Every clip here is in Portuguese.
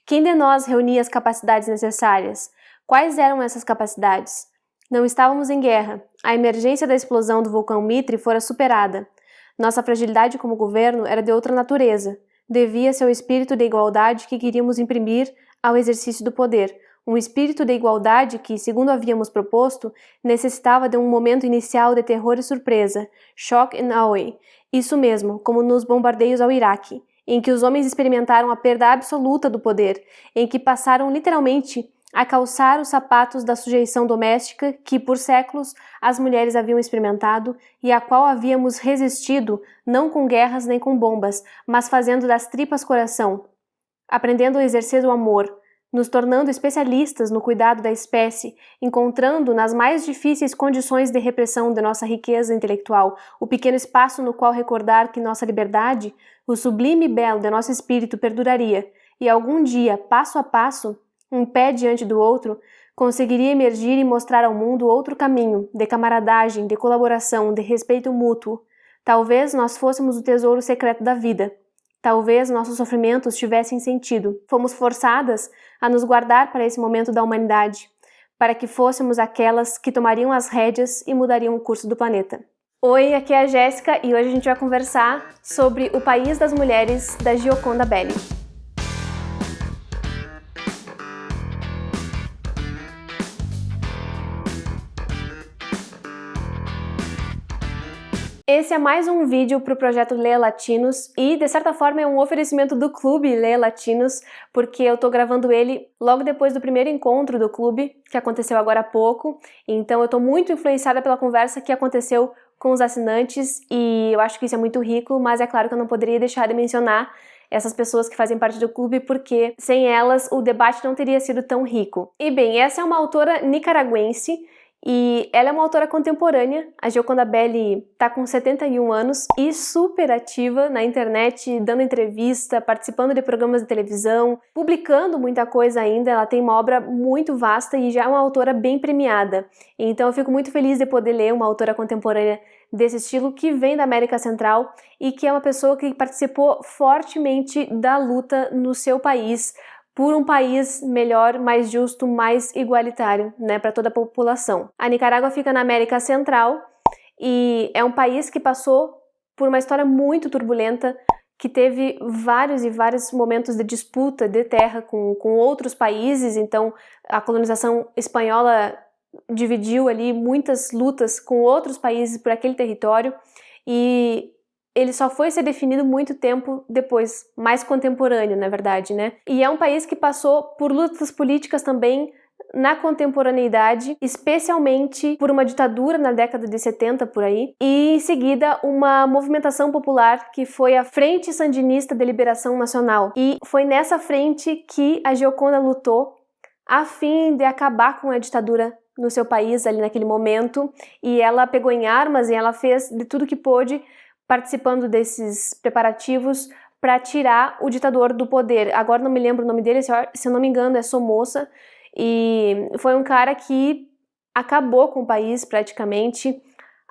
Quem de nós reunia as capacidades necessárias? Quais eram essas capacidades? Não estávamos em guerra. A emergência da explosão do vulcão Mitre fora superada. Nossa fragilidade como governo era de outra natureza. Devia-se ao espírito de igualdade que queríamos imprimir ao exercício do poder. Um espírito de igualdade que, segundo havíamos proposto, necessitava de um momento inicial de terror e surpresa, shock and awe. Isso mesmo, como nos bombardeios ao Iraque, em que os homens experimentaram a perda absoluta do poder, em que passaram literalmente a calçar os sapatos da sujeição doméstica que, por séculos, as mulheres haviam experimentado e a qual havíamos resistido, não com guerras nem com bombas, mas fazendo das tripas coração, aprendendo a exercer o amor, nos tornando especialistas no cuidado da espécie, encontrando nas mais difíceis condições de repressão de nossa riqueza intelectual o pequeno espaço no qual recordar que nossa liberdade, o sublime e belo de nosso espírito perduraria, e algum dia, passo a passo, um pé diante do outro, conseguiria emergir e mostrar ao mundo outro caminho, de camaradagem, de colaboração, de respeito mútuo. Talvez nós fôssemos o tesouro secreto da vida. Talvez nossos sofrimentos tivessem sentido. Fomos forçadas a nos guardar para esse momento da humanidade, para que fôssemos aquelas que tomariam as rédeas e mudariam o curso do planeta. Oi, aqui é a Jéssica e hoje a gente vai conversar sobre O País das Mulheres, da Gioconda Belli. Esse é mais um vídeo para o projeto Leia Latinos e, de certa forma, é um oferecimento do clube Leia Latinos, porque eu tô gravando ele logo depois do primeiro encontro do clube, que aconteceu agora há pouco. Então eu tô muito influenciada pela conversa que aconteceu com os assinantes e eu acho que isso é muito rico, mas é claro que eu não poderia deixar de mencionar essas pessoas que fazem parte do clube, porque sem elas o debate não teria sido tão rico. E bem, essa é uma autora nicaragüense, e ela é uma autora contemporânea. A Gioconda Belli está com 71 anos e super ativa na internet, dando entrevista, participando de programas de televisão, publicando muita coisa ainda. Ela tem uma obra muito vasta e já é uma autora bem premiada. Então eu fico muito feliz de poder ler uma autora contemporânea desse estilo que vem da América Central e que é uma pessoa que participou fortemente da luta no seu país por um país melhor, mais justo, mais igualitário, né, para toda a população. A Nicarágua fica na América Central e é um país que passou por uma história muito turbulenta, que teve vários momentos de disputa de terra com outros países. Então a colonização espanhola dividiu ali muitas lutas com outros países por aquele território e ele só foi ser definido muito tempo depois, mais contemporâneo, na verdade, né? E é um país que passou por lutas políticas também na contemporaneidade, especialmente por uma ditadura na década de 70 por aí, e em seguida uma movimentação popular que foi a Frente Sandinista de Liberação Nacional. E foi nessa frente que a Gioconda lutou a fim de acabar com a ditadura no seu país ali naquele momento, e ela pegou em armas e ela fez de tudo que pôde participando desses preparativos para tirar o ditador do poder. Agora não me lembro o nome dele, se eu não me engano é Somoza, e foi um cara que acabou com o país praticamente.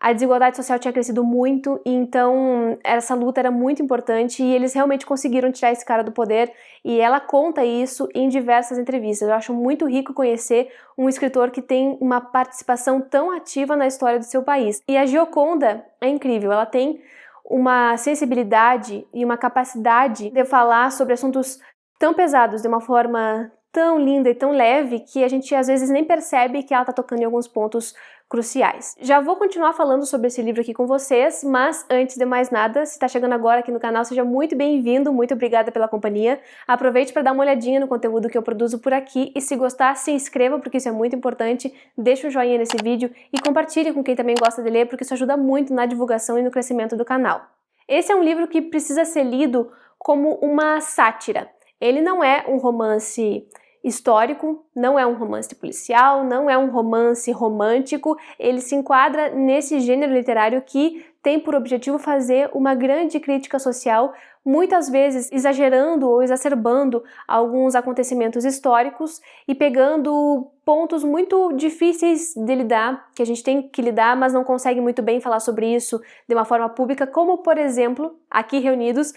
A desigualdade social tinha crescido muito, e então essa luta era muito importante e eles realmente conseguiram tirar esse cara do poder, e ela conta isso em diversas entrevistas. Eu acho muito rico conhecer um escritor que tem uma participação tão ativa na história do seu país. E a Gioconda é incrível, ela tem uma sensibilidade e uma capacidade de falar sobre assuntos tão pesados de uma forma tão linda e tão leve que a gente às vezes nem percebe que ela está tocando em alguns pontos cruciais. Já vou continuar falando sobre esse livro aqui com vocês, mas antes de mais nada, se está chegando agora aqui no canal, seja muito bem-vindo, muito obrigada pela companhia. Aproveite para dar uma olhadinha no conteúdo que eu produzo por aqui e se gostar, se inscreva, porque isso é muito importante, deixa um joinha nesse vídeo e compartilhe com quem também gosta de ler, porque isso ajuda muito na divulgação e no crescimento do canal. Esse é um livro que precisa ser lido como uma sátira. Ele não é um romance histórico, não é um romance policial, não é um romance romântico, ele se enquadra nesse gênero literário que tem por objetivo fazer uma grande crítica social, muitas vezes exagerando ou exacerbando alguns acontecimentos históricos e pegando pontos muito difíceis de lidar, que a gente tem que lidar, mas não consegue muito bem falar sobre isso de uma forma pública, como, por exemplo, aqui reunidos,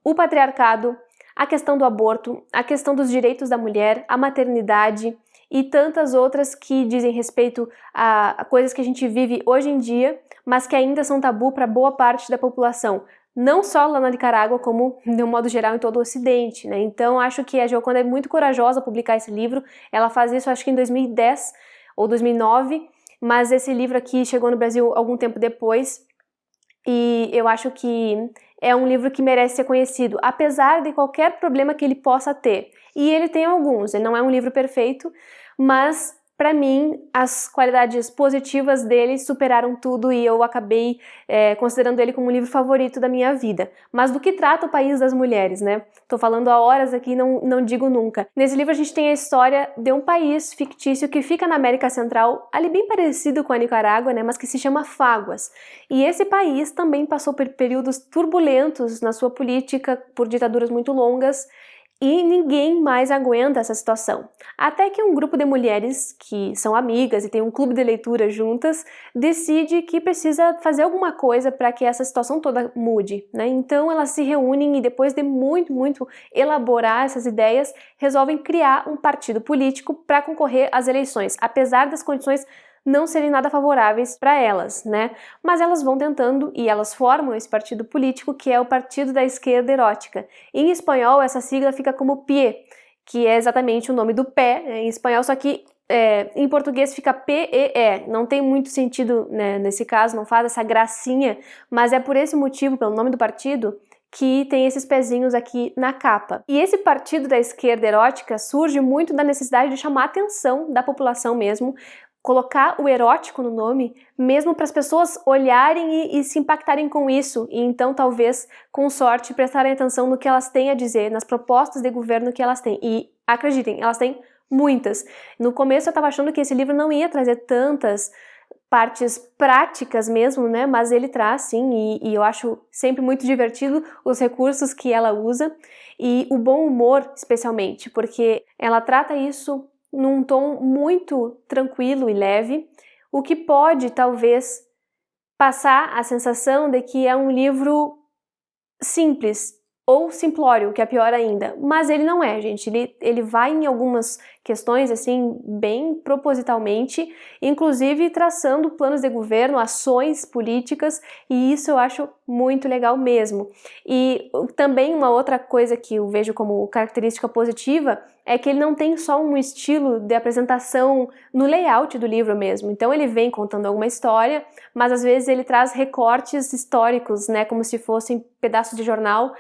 o patriarcado, a questão do aborto, a questão dos direitos da mulher, a maternidade e tantas outras que dizem respeito a coisas que a gente vive hoje em dia, mas que ainda são tabu para boa parte da população. Não só lá na Nicarágua, como de um modo geral em todo o Ocidente, né? Então acho que a Gioconda é muito corajosa ao publicar esse livro. Ela faz isso acho que em 2010 ou 2009, mas esse livro aqui chegou no Brasil algum tempo depois e eu acho que é um livro que merece ser conhecido, apesar de qualquer problema que ele possa ter. E ele tem alguns, ele não é um livro perfeito, mas para mim as qualidades positivas dele superaram tudo e eu acabei considerando ele como um livro favorito da minha vida. Mas do que trata o país das mulheres, né? Tô falando há horas aqui, não digo nunca. Nesse livro a gente tem a história de um país fictício que fica na América Central, ali bem parecido com a Nicarágua, né? Mas que se chama Faguas. E esse país também passou por períodos turbulentos na sua política, por ditaduras muito longas, e ninguém mais aguenta essa situação. Até que um grupo de mulheres que são amigas e tem um clube de leitura juntas decide que precisa fazer alguma coisa para que essa situação toda mude, né? Então elas se reúnem e depois de muito elaborar essas ideias, resolvem criar um partido político para concorrer às eleições, apesar das condições não serem nada favoráveis para elas, né? Mas elas vão tentando e elas formam esse partido político que é o Partido da Esquerda Erótica. Em espanhol, essa sigla fica como PIE, que é exatamente o nome do pé em espanhol, só que em português fica PEE. Não tem muito sentido, né, nesse caso, não faz essa gracinha, mas é por esse motivo, pelo nome do partido, que tem esses pezinhos aqui na capa. E esse partido da esquerda erótica surge muito da necessidade de chamar a atenção da população mesmo, colocar o erótico no nome, mesmo para as pessoas olharem e se impactarem com isso, e então talvez, com sorte, prestarem atenção no que elas têm a dizer, nas propostas de governo que elas têm. E acreditem, elas têm muitas. No começo eu estava achando que esse livro não ia trazer tantas partes práticas mesmo, né? Mas ele traz sim, e eu acho sempre muito divertido os recursos que ela usa, e o bom humor especialmente, porque ela trata isso num tom muito tranquilo e leve, o que pode, talvez, passar a sensação de que é um livro simples ou simplório, que é pior ainda. Mas ele não é, gente. Ele vai em algumas questões, assim, bem propositalmente, inclusive traçando planos de governo, ações políticas, e isso eu acho muito legal mesmo. E também uma outra coisa que eu vejo como característica positiva é que ele não tem só um estilo de apresentação no layout do livro mesmo. Então ele vem contando alguma história, mas às vezes ele traz recortes históricos, né, como se fossem pedaços de jornal,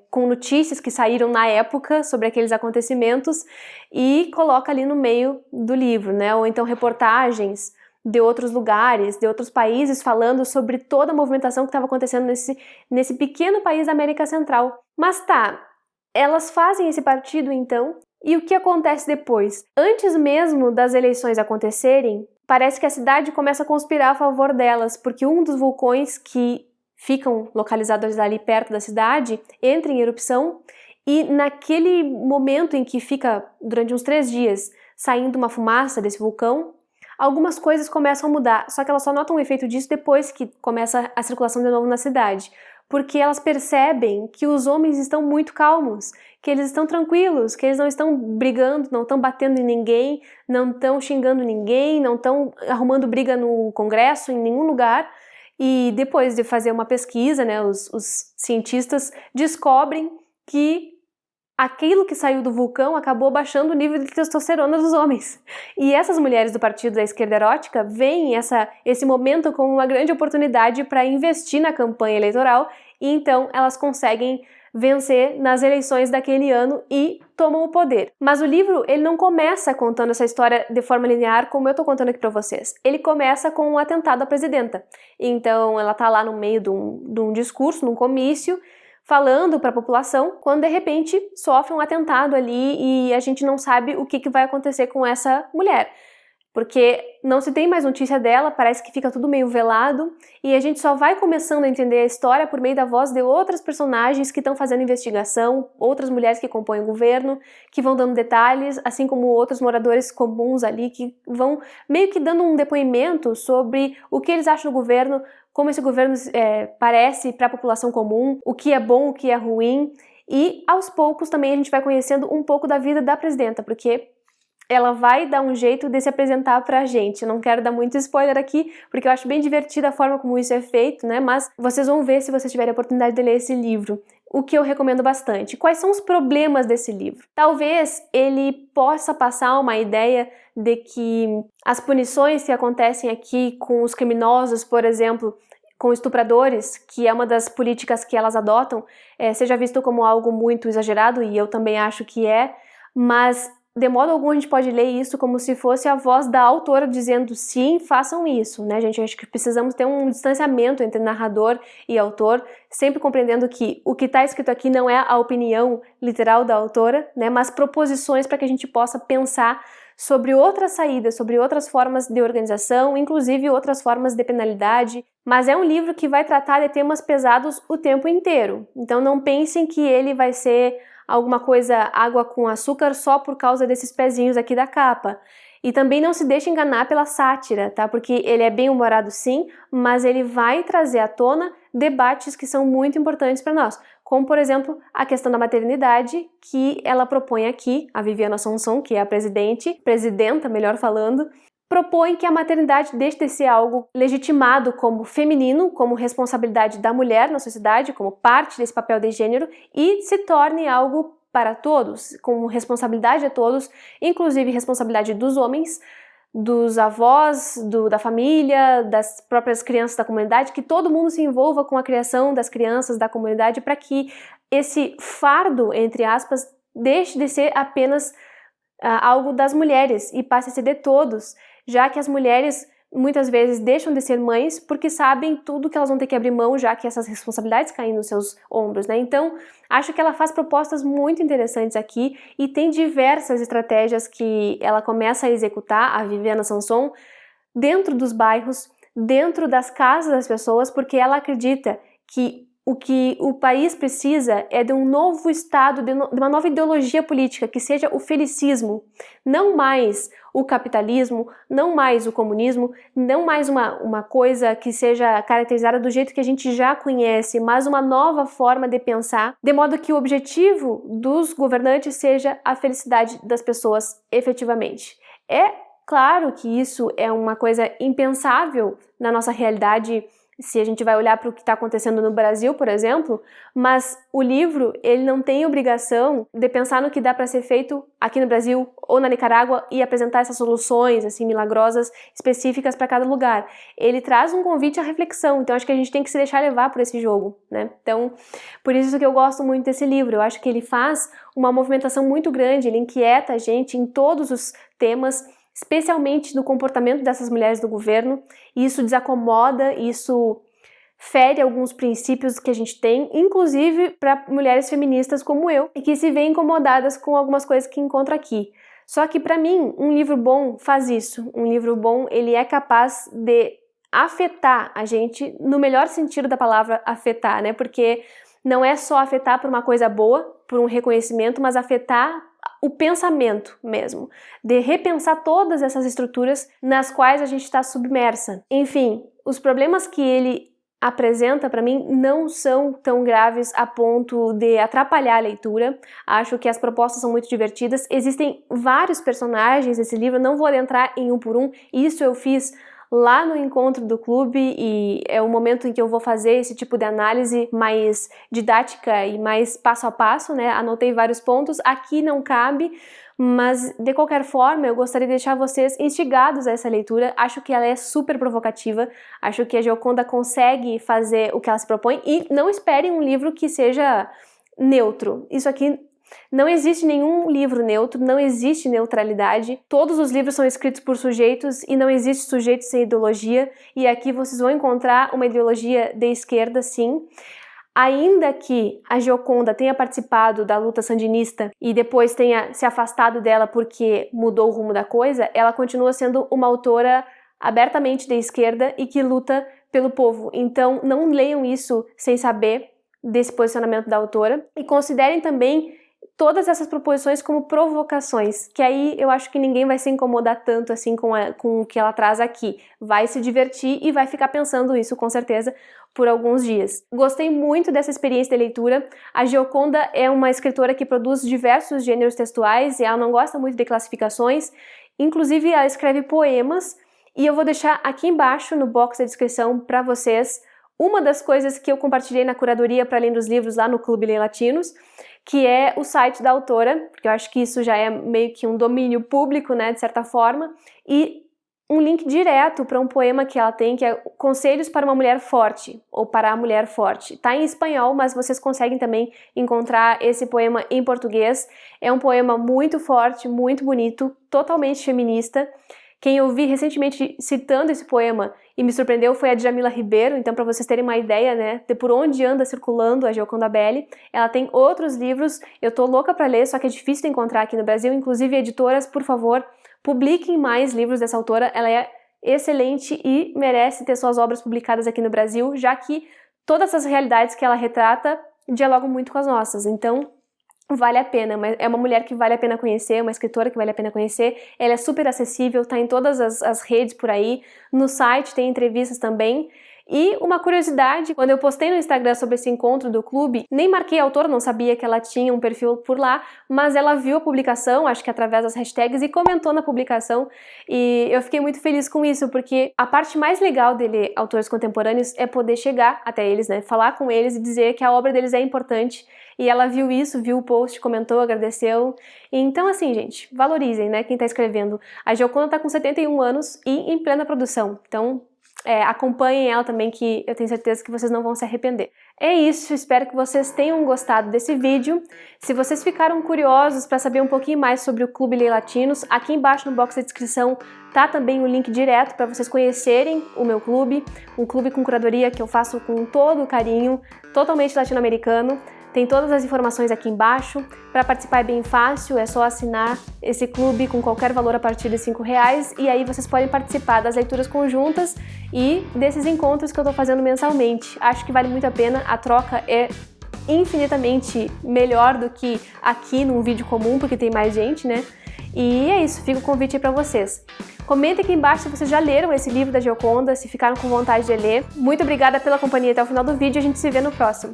com notícias que saíram na época sobre aqueles acontecimentos e coloca ali no meio do livro, né? Ou então reportagens de outros lugares, de outros países falando sobre toda a movimentação que estava acontecendo nesse pequeno país da América Central. Mas tá, elas fazem esse partido então, e o que acontece depois? Antes mesmo das eleições acontecerem, parece que a cidade começa a conspirar a favor delas, porque um dos vulcões que ficam localizados ali perto da cidade entra em erupção, e naquele momento em que fica durante uns 3 dias saindo uma fumaça desse vulcão, algumas coisas começam a mudar, só que elas só notam o efeito disso depois que começa a circulação de novo na cidade, porque elas percebem que os homens estão muito calmos, que eles estão tranquilos, que eles não estão brigando, não estão batendo em ninguém, não estão xingando ninguém, não estão arrumando briga no Congresso, em nenhum lugar. E depois de fazer uma pesquisa, né, os cientistas descobrem que aquilo que saiu do vulcão acabou baixando o nível de testosterona dos homens. E essas mulheres do Partido da Esquerda Erótica veem esse momento como uma grande oportunidade para investir na campanha eleitoral, e então elas conseguem vencer nas eleições daquele ano e tomam o poder. Mas o livro, ele não começa contando essa história de forma linear como eu tô contando aqui para vocês. Ele começa com um atentado à presidenta. Então ela tá lá no meio de um discurso, num comício, falando para a população, quando de repente sofre um atentado ali e a gente não sabe o que vai acontecer com essa mulher. Porque não se tem mais notícia dela, parece que fica tudo meio velado, e a gente só vai começando a entender a história por meio da voz de outras personagens que estão fazendo investigação, outras mulheres que compõem o governo, que vão dando detalhes, assim como outros moradores comuns ali, que vão meio que dando um depoimento sobre o que eles acham do governo, como esse governo parece para a população comum, o que é bom, o que é ruim. E aos poucos também a gente vai conhecendo um pouco da vida da presidenta, porque ela vai dar um jeito de se apresentar pra gente. Eu não quero dar muito spoiler aqui, porque eu acho bem divertida a forma como isso é feito, né? Mas vocês vão ver se vocês tiverem a oportunidade de ler esse livro. O que eu recomendo bastante. Quais são os problemas desse livro? Talvez ele possa passar uma ideia de que as punições que acontecem aqui com os criminosos, por exemplo, com estupradores, que é uma das políticas que elas adotam, seja visto como algo muito exagerado, e eu também acho que é, mas de modo algum a gente pode ler isso como se fosse a voz da autora dizendo sim, façam isso, né, gente? Acho que precisamos ter um distanciamento entre narrador e autor, sempre compreendendo que o que está escrito aqui não é a opinião literal da autora, né, mas proposições para que a gente possa pensar sobre outras saídas, sobre outras formas de organização, inclusive outras formas de penalidade. Mas é um livro que vai tratar de temas pesados o tempo inteiro. Então não pensem que ele vai ser alguma coisa água com açúcar só por causa desses pezinhos aqui da capa. E também não se deixe enganar pela sátira, tá? Porque ele é bem humorado sim, mas ele vai trazer à tona debates que são muito importantes para nós, como por exemplo a questão da maternidade, que ela propõe aqui, a Viviana Sonson, que é a presidenta, melhor falando, propõe que a maternidade deixe de ser algo legitimado como feminino, como responsabilidade da mulher na sociedade, como parte desse papel de gênero, e se torne algo para todos, com responsabilidade a todos, inclusive responsabilidade dos homens, dos avós, da família, das próprias crianças da comunidade, que todo mundo se envolva com a criação das crianças da comunidade para que esse fardo, entre aspas, deixe de ser apenas algo das mulheres e passe a ser de todos, já que as mulheres muitas vezes deixam de ser mães porque sabem tudo que elas vão ter que abrir mão, já que essas responsabilidades caem nos seus ombros, né? Então, acho que ela faz propostas muito interessantes aqui e tem diversas estratégias que ela começa a executar, a Viviana Sonson, dentro dos bairros, dentro das casas das pessoas, porque ela acredita que o país precisa é de um novo estado, de uma nova ideologia política, que seja o felicismo, não mais o capitalismo, não mais o comunismo, não mais uma coisa que seja caracterizada do jeito que a gente já conhece, mas uma nova forma de pensar, de modo que o objetivo dos governantes seja a felicidade das pessoas efetivamente. É claro que isso é uma coisa impensável na nossa realidade, se a gente vai olhar para o que está acontecendo no Brasil, por exemplo, mas o livro ele não tem obrigação de pensar no que dá para ser feito aqui no Brasil ou na Nicarágua e apresentar essas soluções assim milagrosas específicas para cada lugar. Ele traz um convite à reflexão, então acho que a gente tem que se deixar levar por esse jogo, né? Então, por isso que eu gosto muito desse livro. Eu acho que ele faz uma movimentação muito grande, ele inquieta a gente em todos os temas, especialmente no comportamento dessas mulheres do governo, e isso desacomoda, isso fere alguns princípios que a gente tem, inclusive para mulheres feministas como eu, e que se veem incomodadas com algumas coisas que encontram aqui. Só que para mim, um livro bom faz isso. Um livro bom, ele é capaz de afetar a gente, no melhor sentido da palavra afetar, né? Porque não é só afetar por uma coisa boa, por um reconhecimento, mas afetar o pensamento mesmo, de repensar todas essas estruturas nas quais a gente está submersa. Enfim, os problemas que ele apresenta para mim não são tão graves a ponto de atrapalhar a leitura. Acho que as propostas são muito divertidas. Existem vários personagens nesse livro, não vou adentrar em um por um, isso eu fiz lá no encontro do clube e é o momento em que eu vou fazer esse tipo de análise mais didática e mais passo a passo, né? Anotei vários pontos, aqui não cabe, mas de qualquer forma eu gostaria de deixar vocês instigados a essa leitura. Acho que ela é super provocativa, acho que a Gioconda consegue fazer o que ela se propõe e não esperem um livro que seja neutro. Isso aqui não existe nenhum livro neutro, não existe neutralidade, todos os livros são escritos por sujeitos e não existe sujeito sem ideologia, e aqui vocês vão encontrar uma ideologia de esquerda, sim. Ainda que a Gioconda tenha participado da luta sandinista e depois tenha se afastado dela porque mudou o rumo da coisa, ela continua sendo uma autora abertamente de esquerda e que luta pelo povo. Então não leiam isso sem saber desse posicionamento da autora e considerem também todas essas proposições como provocações, que aí eu acho que ninguém vai se incomodar tanto assim com o que ela traz aqui. Vai se divertir e vai ficar pensando isso, com certeza, por alguns dias. Gostei muito dessa experiência de leitura. A Gioconda é uma escritora que produz diversos gêneros textuais e ela não gosta muito de classificações. Inclusive, ela escreve poemas e eu vou deixar aqui embaixo no box da descrição para vocês uma das coisas que eu compartilhei na curadoria para além dos livros lá no Clube Lê Latinos, que é o site da autora, porque eu acho que isso já é meio que um domínio público, né, de certa forma, e um link direto para um poema que ela tem, que é Conselhos para uma Mulher Forte, ou Para a Mulher Forte. Tá em espanhol, mas vocês conseguem também encontrar esse poema em português. É um poema muito forte, muito bonito, totalmente feminista. Quem eu vi recentemente citando esse poema e me surpreendeu foi a Djamila Ribeiro, então para vocês terem uma ideia, né, de por onde anda circulando a Gioconda Belli. Ela tem outros livros, eu tô louca para ler, só que é difícil de encontrar aqui no Brasil, inclusive editoras, por favor, publiquem mais livros dessa autora, ela é excelente e merece ter suas obras publicadas aqui no Brasil, já que todas as realidades que ela retrata dialogam muito com as nossas, então vale a pena, é uma mulher que vale a pena conhecer, uma escritora que vale a pena conhecer, ela é super acessível, tá em todas as redes por aí, no site tem entrevistas também. E uma curiosidade, quando eu postei no Instagram sobre esse encontro do clube, nem marquei a autora, não sabia que ela tinha um perfil por lá, mas ela viu a publicação, acho que através das hashtags, e comentou na publicação, e eu fiquei muito feliz com isso, porque a parte mais legal de ler autores contemporâneos é poder chegar até eles, né, falar com eles e dizer que a obra deles é importante, e ela viu isso, viu o post, comentou, agradeceu. Então assim, gente, valorizem, né, quem tá escrevendo. A Gioconda tá com 71 anos e em plena produção, então acompanhem ela também, que eu tenho certeza que vocês não vão se arrepender. É isso, espero que vocês tenham gostado desse vídeo. Se vocês ficaram curiosos para saber um pouquinho mais sobre o Clube Lê Latinos, aqui embaixo no box da descrição tá também o link direto para vocês conhecerem o meu clube, um clube com curadoria que eu faço com todo o carinho, totalmente latino-americano. Tem todas as informações aqui embaixo. Para participar é bem fácil, é só assinar esse clube com qualquer valor a partir de R$5 e aí vocês podem participar das leituras conjuntas e desses encontros que eu estou fazendo mensalmente. Acho que vale muito a pena, a troca é infinitamente melhor do que aqui num vídeo comum, porque tem mais gente, né? E é isso, fica o convite aí para vocês. Comentem aqui embaixo se vocês já leram esse livro da Gioconda, se ficaram com vontade de ler. Muito obrigada pela companhia até o final do vídeo, a gente se vê no próximo.